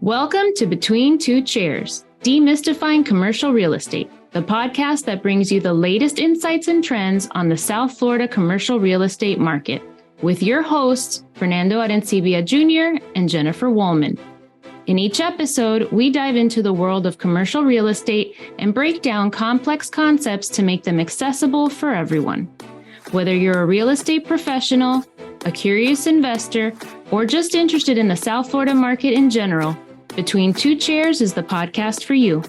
Welcome to Between Two Chairs, Demystifying Commercial Real Estate, the podcast that brings you the latest insights and trends on the South Florida commercial real estate market, with your hosts, Fernando Arencibia Jr. and Jennifer Wollman. In each episode, we dive into the world of commercial real estate and break down complex concepts to make them accessible for everyone. Whether you're a real estate professional, a curious investor, or just interested in the South Florida market in general, Between Two Chairs is the podcast for you.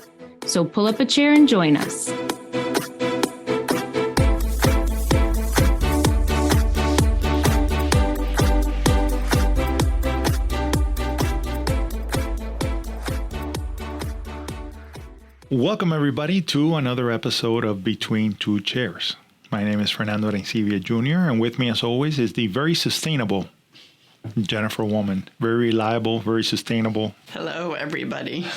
So pull up a chair and join us. Welcome, everybody, to another episode of Between Two Chairs. My name is Fernando Arencibia Jr., and with me, as always, is the very sustainable Jennifer Wollman. Very reliable, very sustainable. Hello, everybody.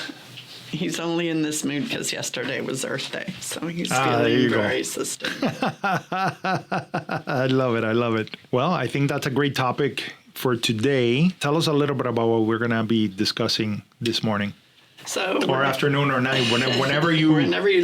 He's only in this mood because yesterday was Earth Day, so he's feeling very sustainable. I love it. Well, I think that's a great topic for today. Tell us a little bit about what we're going to be discussing this morning. Or afternoon or night, whenever you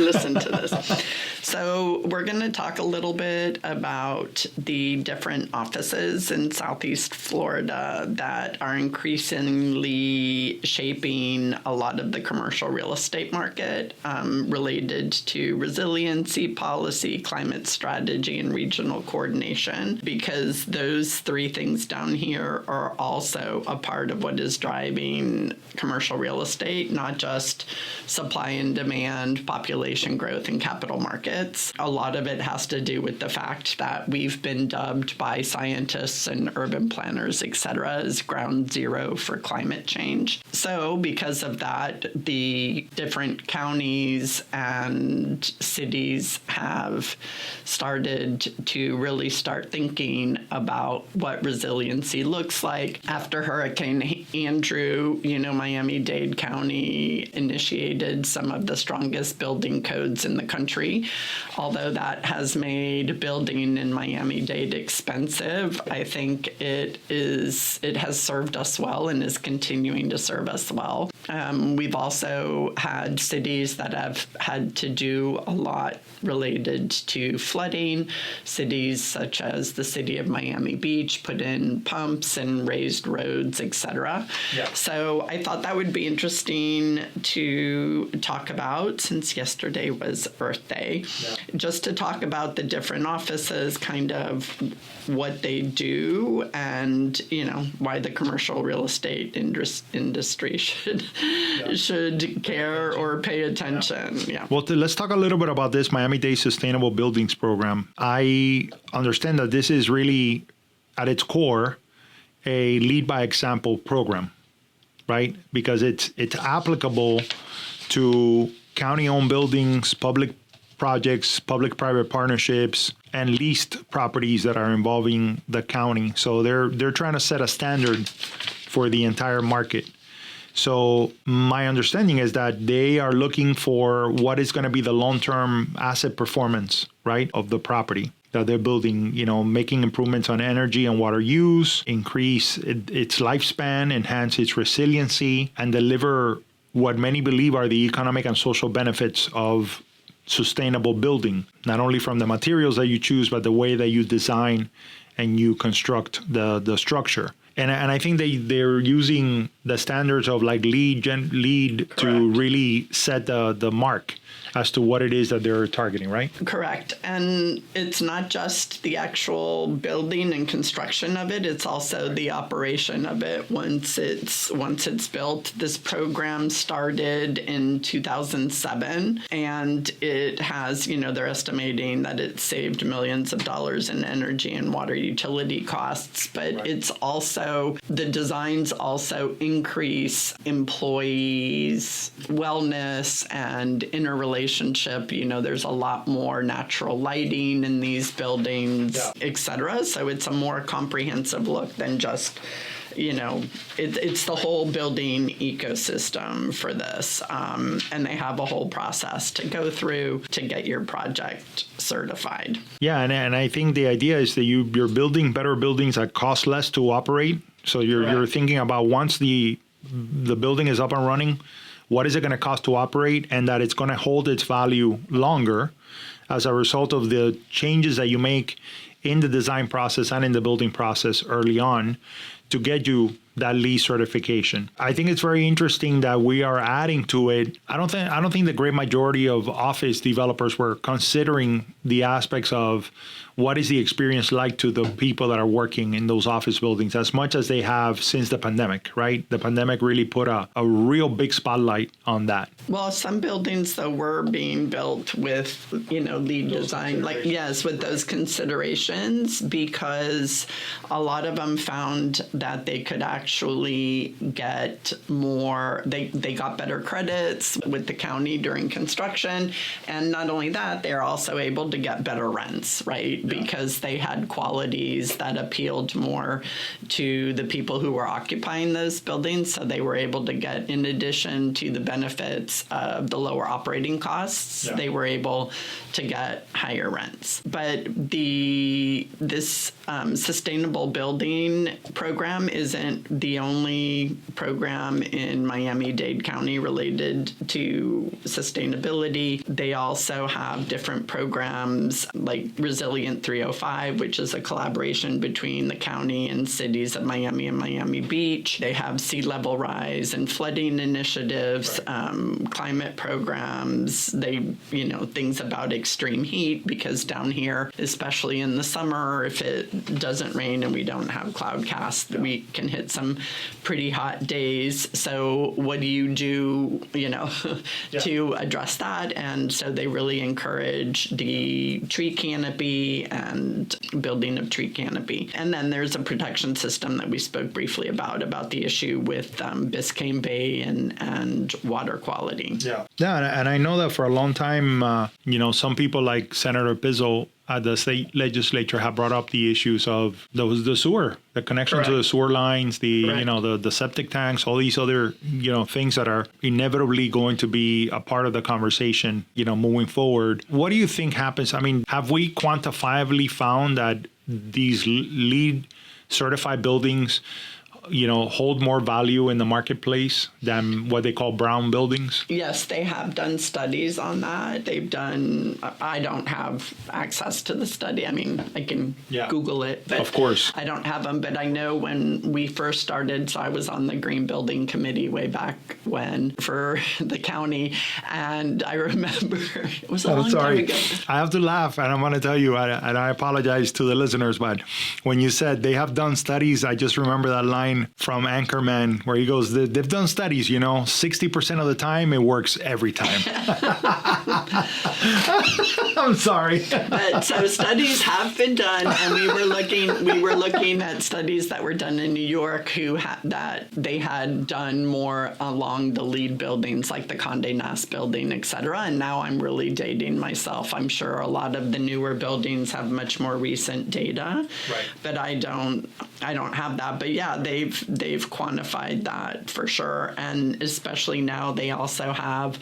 listen to this. So we're going to talk a little bit about the different offices in Southeast Florida that are increasingly shaping a lot of the commercial real estate market related to resiliency policy, climate strategy, and regional coordination, because those three things down here are also a part of what is driving commercial real estate, not just supply and demand, population growth, and capital markets. A lot of it has to do with the fact that we've been dubbed by scientists and urban planners, et cetera, as ground zero for climate change. So because of that, the different counties and cities have started to really start thinking about what resiliency looks like. After Hurricane Andrew, Miami-Dade County initiated some of the strongest building codes in the country. Although that has made building in Miami-Dade expensive, I think it has served us well and is continuing to serve us well. We've also had cities that have had to do a lot related to flooding. Cities such as the city of Miami Beach put in pumps and raised roads, etc. Yeah. So I thought that would be interesting to talk about, since yesterday was Earth Day. Yeah. Just to talk about the different offices, kind of what they do, and why the commercial real estate industry should care or pay attention. Yeah. Well, let's talk a little bit about this Miami-Dade Sustainable Buildings Program. I understand that this is really, at its core, a lead by example program, right? Because it's applicable to county-owned buildings, public projects, public-private partnerships, and leased properties that are involving the county. So they're trying to set a standard for the entire market. So my understanding is that they are looking for what is going to be the long-term asset performance, right, of the property that they're building, making improvements on energy and water use, increase its lifespan, enhance its resiliency, and deliver what many believe are the economic and social benefits of sustainable building, not only from the materials that you choose, but the way that you design and you construct the structure. And I think they're using the standards of like LEED to really set the mark as to what it is that they're targeting, right? Correct. And it's not just the actual building and construction of it, it's also the operation of it once it's built. This program started in 2007, and it has, they're estimating that it saved millions of dollars in energy and water utility costs, but right. It's also, the designs also increase employees' wellness and interrelationship. There's a lot more natural lighting in these buildings, etc. So it's a more comprehensive look than just, it's the whole building ecosystem for this. And they have a whole process to go through to get your project certified. Yeah, and I think the idea is that you're building better buildings that cost less to operate. So you're thinking about once the the building is up and running, what is it going to cost to operate, and that it's going to hold its value longer as a result of the changes that you make in the design process and in the building process early on to get you that LEED certification. I think it's very interesting that we are adding to it. I don't think the great majority of office developers were considering the aspects of what is the experience like to the people that are working in those office buildings as much as they have since the pandemic, right? The pandemic really put a real big spotlight on that. Well, some buildings, though, were being built with, LEED design, with those considerations, because a lot of them found that they could actually get more, they got better credits with the county during construction. And not only that, they're also able to get better rents, right? Yeah. Because they had qualities that appealed more to the people who were occupying those buildings. So they were able to get, in addition to the benefits of the lower operating costs, they were able to get higher rents. But this sustainable building program isn't the only program in Miami-Dade County related to sustainability. They also have different programs like Resilient 305, which is a collaboration between the county and cities of Miami and Miami Beach. They have sea level rise and flooding initiatives, climate programs. They, things about extreme heat, because down here, especially in the summer, if it doesn't rain and we don't have cloudcast, we can hit some pretty hot days. So what do you do, to address that? And so they really encourage the tree canopy and building of tree canopy. And then there's a protection system that we spoke briefly about the issue with Biscayne Bay and water quality. Yeah, and I know that for a long time, some people like Senator Pizzo at the state legislature have brought up the issues of the sewer, the connection to the sewer lines, the septic tanks, all these other, things that are inevitably going to be a part of the conversation, moving forward. What do you think happens? I mean, have we quantifiably found that these LEED certified buildings, hold more value in the marketplace than what they call brown buildings? Yes, they have done studies on that. I don't have access to the study. I mean, I can Google it, but of course I don't have them. But I know when we first started, so I was on the Green Building Committee way back when for the county. And I remember it was a long time ago. I have to laugh, and I want to tell you, and I apologize to the listeners, but when you said they have done studies, I just remember that line from Anchorman where he goes, they've done studies, 60% of the time it works every time. I'm sorry. But so studies have been done, and we were looking at studies that were done in New York that they had done more along the LEED buildings like the Condé Nast building, et cetera. And now I'm really dating myself. I'm sure a lot of the newer buildings have much more recent data, but I don't have that. But yeah, they've quantified that for sure. And especially now they also have,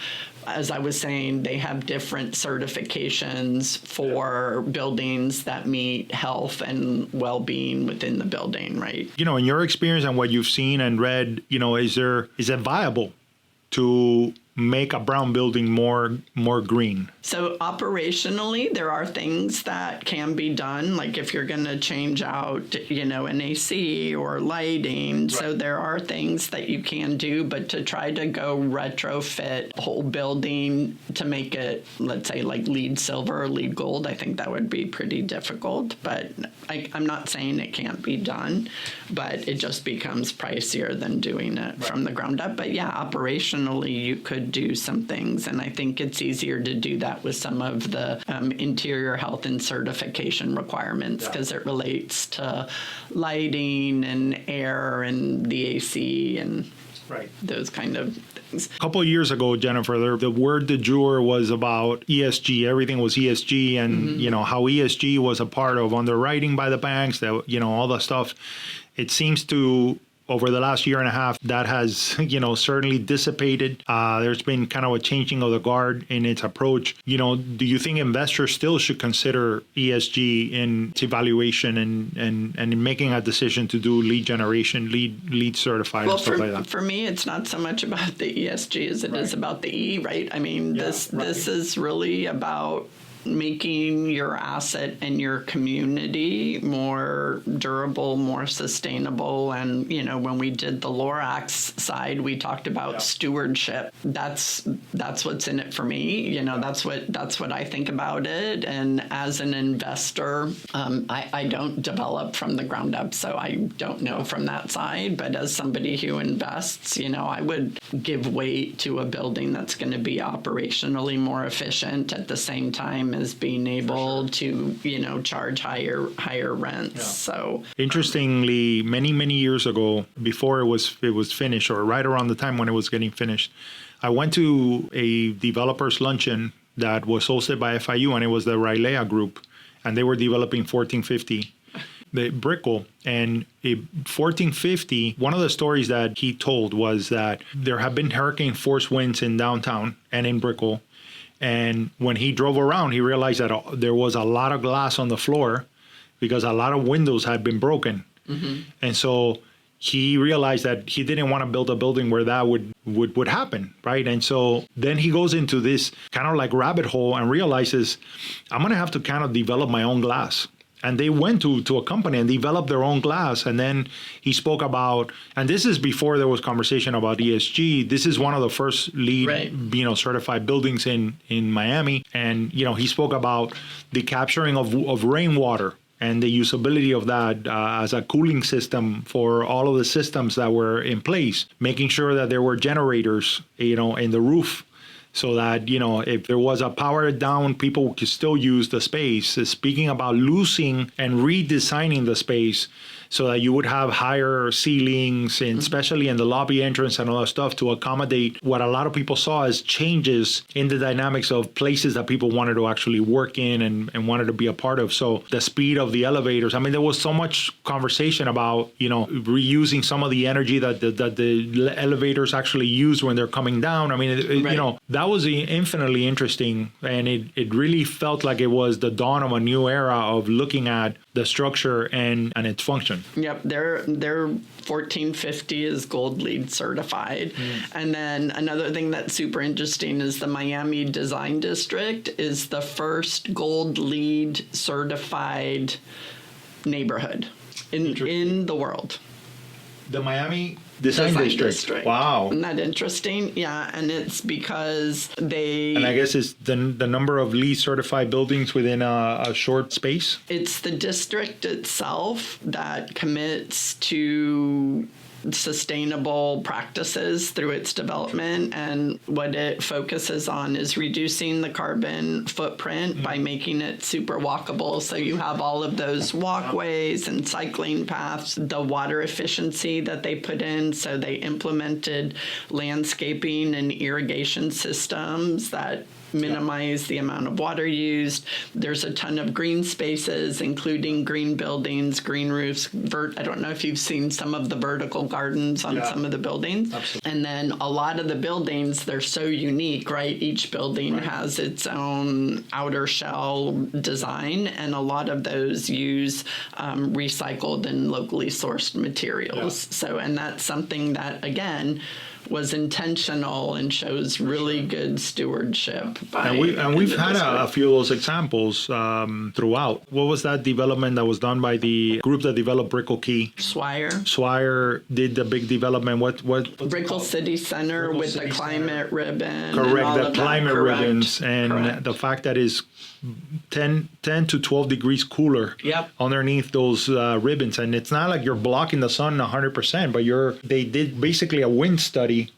as I was saying, they have different certifications for buildings that meet health and well-being within the building, right? In your experience and what you've seen and read, is it viable to make a brown building more green? So operationally, there are things that can be done, like if you're going to change out, an AC or lighting. Right. So there are things that you can do, but to try to go retrofit a whole building to make it, let's say, like LEED silver or LEED gold, I think that would be pretty difficult. But I'm not saying it can't be done, but it just becomes pricier than doing it from the ground up. But yeah, operationally, you could do some things, and I think it's easier to do that with some of the interior health and certification requirements, because it relates to lighting and air and the AC and those kind of things. A couple of years ago, Jennifer, the word du jour was about ESG. Everything was ESG, and how ESG was a part of underwriting by the banks, that all the stuff. It seems to over the last year and a half, that has, certainly dissipated. There's been kind of a changing of the guard in its approach. Do you think investors still should consider ESG in its evaluation and in making a decision to do lead generation, lead certified, and stuff like that? For me, it's not so much about the ESG as it is about the E, right? I mean, this is really about making your asset and your community more durable, more sustainable. And, when we did the Lorax side, we talked about stewardship. That's what's in it for me. That's what I think about it. And as an investor, I don't develop from the ground up, so I don't know from that side. But as somebody who invests, I would give weight to a building that's going to be operationally more efficient at the same time as being able to, charge higher rents. Yeah. So interestingly, many years ago, before it was finished, or right around the time when it was getting finished, I went to a developers luncheon that was hosted by FIU, and it was the Rylea group, and they were developing 1450. The Brickell, and 1450, one of the stories that he told was that there have been hurricane force winds in downtown and in Brickell. And when he drove around, he realized that there was a lot of glass on the floor because a lot of windows had been broken. Mm-hmm. And so he realized that he didn't want to build a building where that would happen, right? And so then he goes into this kind of like rabbit hole and realizes, I'm going to have to kind of develop my own glass. And they went to a company and developed their own glass. And then he spoke about, and this is before there was conversation about ESG. This is one of the first LEED, certified buildings in Miami. And, he spoke about the capturing of rainwater and the usability of that as a cooling system for all of the systems that were in place, making sure that there were generators, in the roof, so that, if there was a power down, people could still use the space. Speaking about losing and redesigning the space so that you would have higher ceilings, and especially in the lobby entrance and all that stuff, to accommodate what a lot of people saw as changes in the dynamics of places that people wanted to actually work in and wanted to be a part of. So the speed of the elevators, I mean, there was so much conversation about, reusing some of the energy that the elevators actually use when they're coming down. I mean, that was infinitely interesting. And it really felt like it was the dawn of a new era of looking at the structure and its function. Yep, their 1450 is gold LEED certified. And then another thing that's super interesting is the Miami Design District is the first gold LEED certified neighborhood in the world. The Miami Design District. Wow. Isn't that interesting? Yeah, and it's because they... And I guess it's the number of LEED certified buildings within a short space? It's the district itself that commits to sustainable practices through its development, and what it focuses on is reducing the carbon footprint by making it super walkable. So you have all of those walkways and cycling paths, the water efficiency that they put in. So they implemented landscaping and irrigation systems that minimize the amount of water used. There's a ton of green spaces, including green buildings, green roofs. I don't know if you've seen some of the vertical gardens on some of the buildings. Absolutely. And then a lot of the buildings, they're so unique, right? Each building has its own outer shell design, and a lot of those use recycled and locally sourced materials. So, and that's something that, again, was intentional and shows really good stewardship. And we've had a few of those examples throughout. What was that development that was done by the group that developed Brickell Key? Swire did the big development. What? Brickell City Centre with the climate ribbon. Correct, the climate ribbons, and the fact that is 10 to 12 degrees cooler underneath those ribbons. And it's not like you're blocking the sun 100%, but they did basically a wind study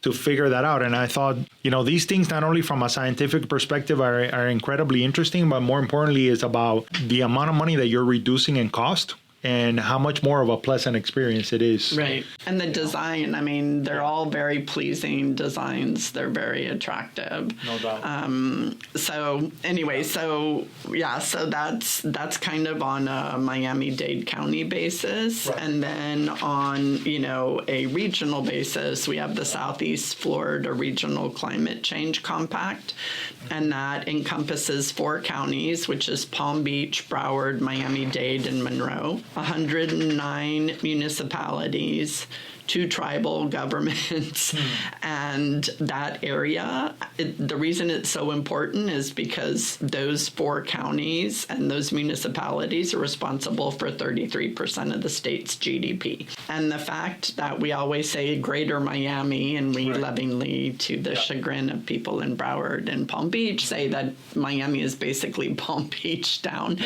to figure that out. And I thought, these things, not only from a scientific perspective, are incredibly interesting, but more importantly is about the amount of money that you're reducing in cost and how much more of a pleasant experience it is. Right. And the design, I mean, they're all very pleasing designs. They're very attractive. No doubt. So anyway, so that's kind of on a Miami-Dade County basis. Right. And then on, a regional basis, we have the Southeast Florida Regional Climate Change Compact. And that encompasses 4 counties, which is Palm Beach, Broward, Miami-Dade, and Monroe. 109 municipalities, 2 tribal governments, and that area. The reason it's so important is because those 4 counties and those municipalities are responsible for 33% of the state's GDP. And the fact that we always say Greater Miami, and we lovingly, to the chagrin of people in Broward and Palm Beach, say that Miami is basically Palm Beach down,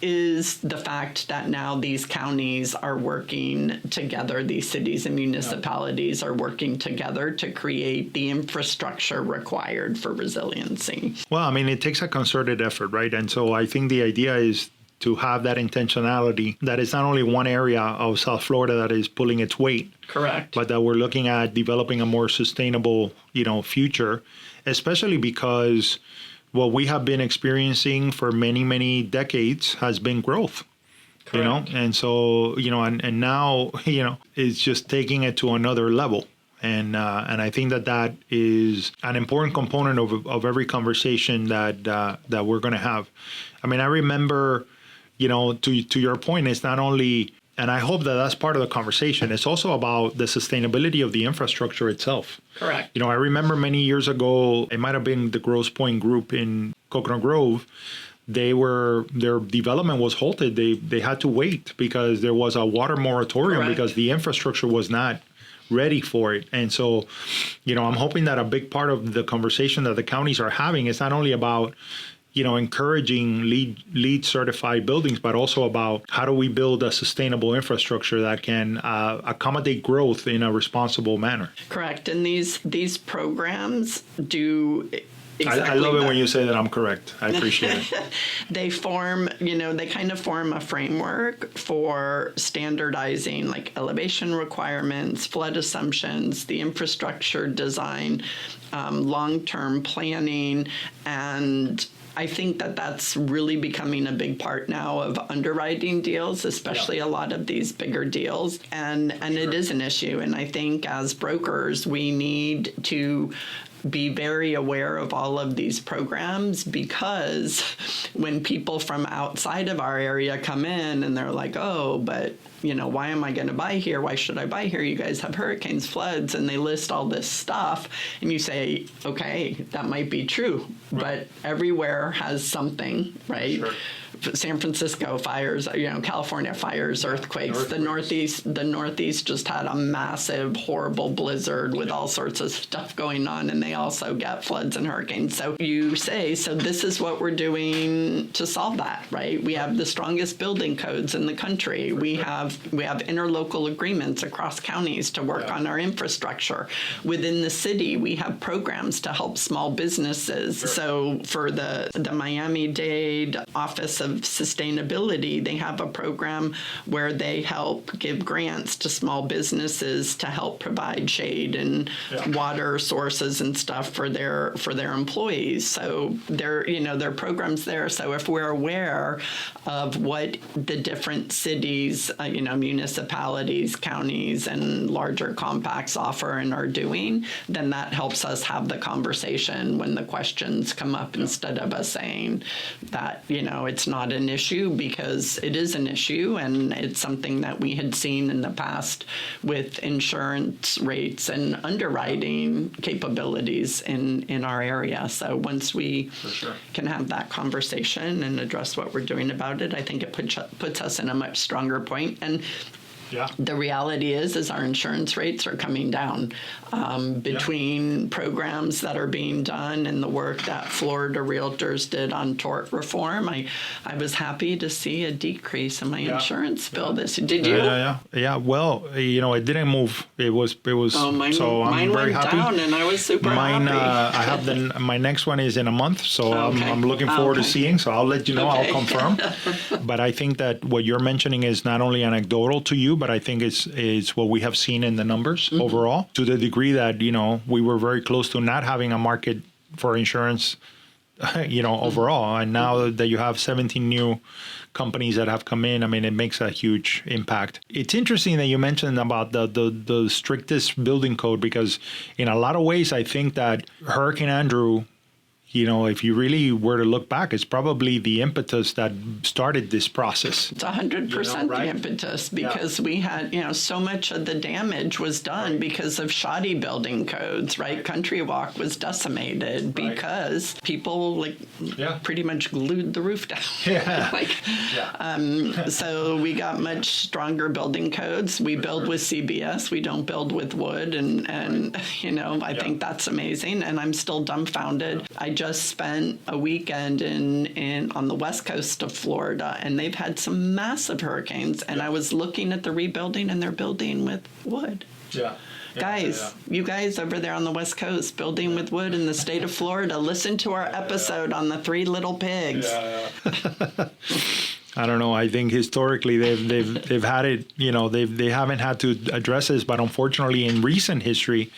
is the fact that now these counties are working together, these cities and municipalities are working together to create the infrastructure required for resiliency. Well, I mean, it takes a concerted effort, right? And so I think the idea is to have that intentionality, that it's not only one area of South Florida that is pulling its weight. Correct. But that we're looking at developing a more sustainable, future, especially because what we have been experiencing for many, many decades has been growth. Correct. And so, and now, it's just taking it to another level. And I think that is an important component of every conversation that we're going to have. I mean, I remember, to your point, it's not only, and I hope that that's part of the conversation, it's also about the sustainability of the infrastructure itself. Correct. I remember many years ago, it might have been the Grosse Pointe Group in Coconut Grove. Their development was halted. They had to wait because there was a water moratorium. Correct. Because the infrastructure was not ready for it. And so, I'm hoping that a big part of the conversation that the counties are having is not only about, encouraging LEED certified buildings, but also about how do we build a sustainable infrastructure that can accommodate growth in a responsible manner. Correct. And these programs do exactly I love it when you say that I'm correct. I appreciate it. They kind of form a framework for standardizing like elevation requirements, flood assumptions, the infrastructure design, long-term planning, and I think that that's really becoming a big part now of underwriting deals, especially a lot of these bigger deals. And it is an issue. And I think as brokers, we need to be very aware of all of these programs, because when people from outside of our area come in and they're like, oh, but why am I going to buy here? Why should I buy here? You guys have hurricanes, floods, and they list all this stuff. And you say, okay, that might be true, but everywhere has something, right? Sure. San Francisco fires, California fires, earthquakes. The Northeast just had a massive, horrible blizzard with all sorts of stuff going on, and they also get floods and hurricanes. So you say, so this is what we're doing to solve that, right? We have the strongest building codes in the country. We have interlocal agreements across counties to work on our infrastructure. Within the city, we have programs to help small businesses. Sure. So for the Miami-Dade Office of Sustainability, they have a program where they help give grants to small businesses to help provide shade and water sources and stuff for their employees. So there are programs there. So if we're aware of what the different cities, municipalities, counties, and larger compacts offer and are doing, then that helps us have the conversation when the questions come up, instead of us saying that, it's not an issue, because it is an issue, and it's something that we had seen in the past with insurance rates and underwriting capabilities in our area. So once we can have that conversation and address what we're doing about it, I think it puts us in a much stronger point. And Yeah. The reality is our insurance rates are coming down between programs that are being done and the work that Florida realtors did on tort reform. I was happy to see a decrease in my insurance bill this year. Did you? Yeah. Well, it didn't move. It was. Oh, mine, so I'm mine very went happy. down, and I was super happy. I have my next one is in a month, so Okay. I'm looking forward to seeing. So I'll let you know. Okay. I'll confirm. But I think that what you're mentioning is not only anecdotal to you, but I think it's what we have seen in the numbers overall, to the degree that we were very close to not having a market for insurance, overall. And now that you have 17 new companies that have come in, I mean, it makes a huge impact. It's interesting that you mentioned about the strictest building code, because in a lot of ways, I think that Hurricane Andrew, if you really were to look back, it's probably the impetus that started this process. It's 100% right? the impetus, because we had, so much of the damage was done because of shoddy building codes, right? Country Walk was decimated because people pretty much glued the roof down. Yeah. So we got much stronger building codes. We build with CBS. We don't build with wood. And I think that's amazing. And I'm still dumbfounded. I just spent a weekend on the west coast of Florida, and they've had some massive hurricanes. And I was looking at the rebuilding, and they're building with wood. Yeah. Guys, you guys over there on the West Coast, building with wood in the state of Florida, listen to our episode on the 3 little pigs. I don't know. I think historically they've had it. They haven't had to address this, but unfortunately, in recent history,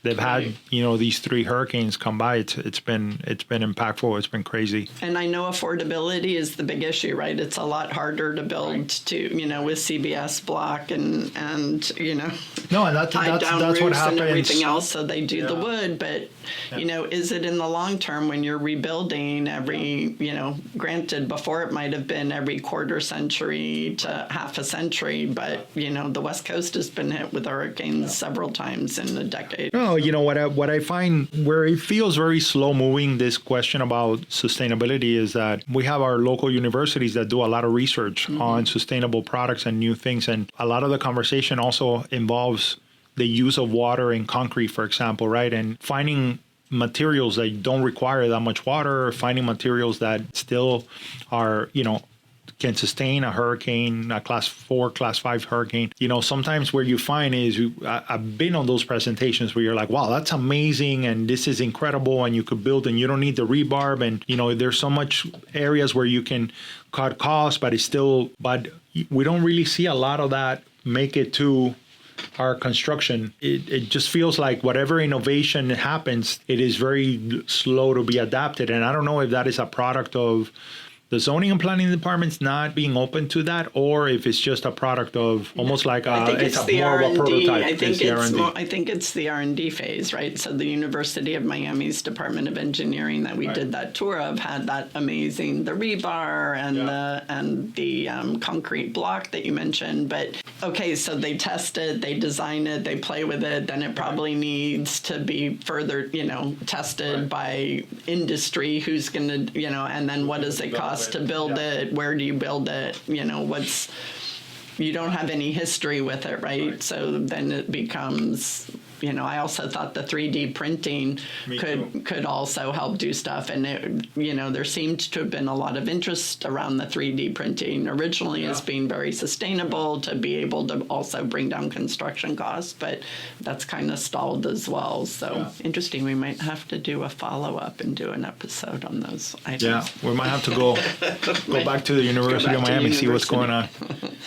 they've had these 3 hurricanes come by. It's been impactful. It's been crazy. And I know affordability is the big issue, right? It's a lot harder to build with CBS block and No, and that's what happens. And everything else. So they do the wood, but is it in the long term when you're rebuilding every granted before it might have been every quarter century to half a century, but the West Coast has been hit with hurricanes several times in a decade. No, what I find where it feels very slow moving, this question about sustainability, is that we have our local universities that do a lot of research on sustainable products and new things. And a lot of the conversation also involves the use of water in concrete, for example, right? And finding materials that don't require that much water, finding materials that still are, can sustain a hurricane, a class 4, class 5 hurricane. Sometimes where you find is, I've been on those presentations where you're like, wow, that's amazing. And this is incredible. And you could build and you don't need the rebarb. And, there's so much areas where you can cut costs, but we don't really see a lot of that make it to our construction. It just feels like whatever innovation happens, it is very slow to be adapted. And I don't know if that is a product of the zoning and planning departments not being open to that, or if it's just a product of almost like it's more of a prototype. I think it's the R&D phase, right? So the University of Miami's Department of Engineering that we did that tour of had that amazing, the rebar and the concrete block that you mentioned. But okay, so they test it, they design it, they play with it, then it probably needs to be further, tested by industry, who's going to, and then what does it cost to build it? Where do you build it? You don't have any history with it, right? So then it becomes, I also thought the 3D printing could also help do stuff. And, there seemed to have been a lot of interest around the 3D printing originally as being very sustainable to be able to also bring down construction costs. But that's kind of stalled as well. So interesting. We might have to do a follow-up and do an episode on those items. Yeah, we might have to go back to the University of Miami, see what's going on.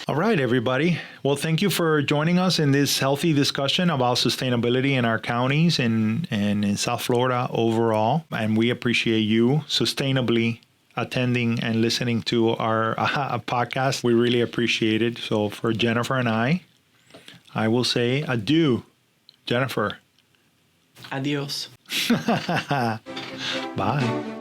All right, everybody. Well, thank you for joining us in this healthy discussion about sustainability in our counties and in South Florida overall. And we appreciate you sustainably attending and listening to our podcast. We really appreciate it. So for Jennifer and I will say adieu. Jennifer. Adios. Bye.